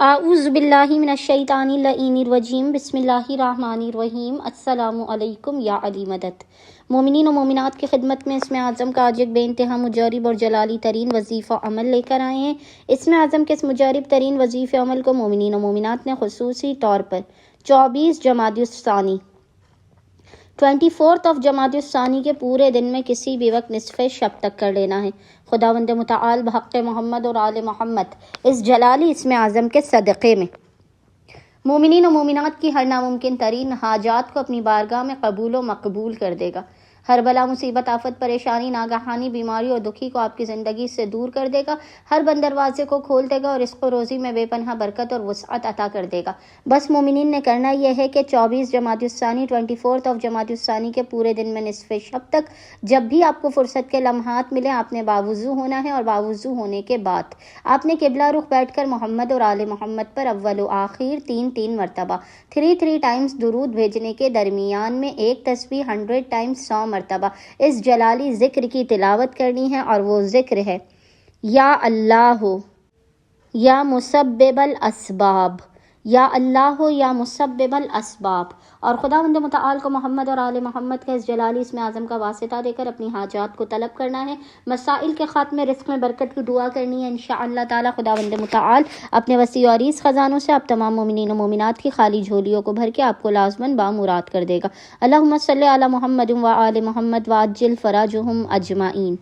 اعوذ باللہ من الشیطان اللعین الرجیم بسم اللہ الرحمن الرحیم السلام علیکم یا علی مدد۔ مومنین و مومنات کی خدمت میں اسم اعظم کا آج ایک بے انتہا مجرب اور جلالی ترین وظیفہ عمل لے کر آئے ہیں۔ اسم اعظم کے اس مجرب ترین وظیفہ عمل کو مومنین و مومنات نے خصوصی طور پر 24 جمادی الثانی 24 جمادی الثانی کے پورے دن میں کسی بھی وقت نصف شب تک کر لینا ہے۔ خداوند متعال بحق محمد اور آل محمد اس جلالی اسم اعظم کے صدقے میں مومنین و مومنات کی ہر ناممکن ترین حاجات کو اپنی بارگاہ میں قبول و مقبول کر دے گا۔ ہر بلا مصیبت آفت پریشانی ناگہانی بیماری اور دکھی کو آپ کی زندگی سے دور کر دے گا۔ ہر بند دروازے کو کھول دے گا اور رزق و روزی میں بے پناہ برکت اور وسعت عطا کر دے گا۔ بس مومنین نے کرنا یہ ہے کہ 24 جمادی الثانی 24 جمادی الثانی کے پورے دن میں نصف شب تک جب بھی آپ کو فرصت کے لمحات ملے آپ نے باوضو ہونا ہے، اور باوضو ہونے کے بعد آپ نے قبلہ رخ بیٹھ کر محمد اور آل محمد پر اول و آخر 3 مرتبہ 3 ٹائمز درود بھیجنے کے درمیان میں ایک تسبیح 100 ٹائمز 100 مرتبہ اس جلالی ذکر کی تلاوت کرنی ہے، اور وہ ذکر ہے یا اللہ یا مسبب الاسباب، یا اللہ یا مسبب الاسباب۔ اور خداوند متعال کو محمد اور آل محمد کا اس جلالی اسم اعظم کا واسطہ دے کر اپنی حاجات کو طلب کرنا ہے، مسائل کے خاتمے، رزق میں برکت کی دعا کرنی ہے۔ انشاءاللہ تعالی خداوند متعال اپنے وسیع و عریض خزانوں سے آپ تمام مومنین و مومنات کی خالی جھولیوں کو بھر کے آپ کو لازماً بامراد کر دے گا۔ اللہم صلی علی محمد و آل محمد وعجل فرجہم اجمعین۔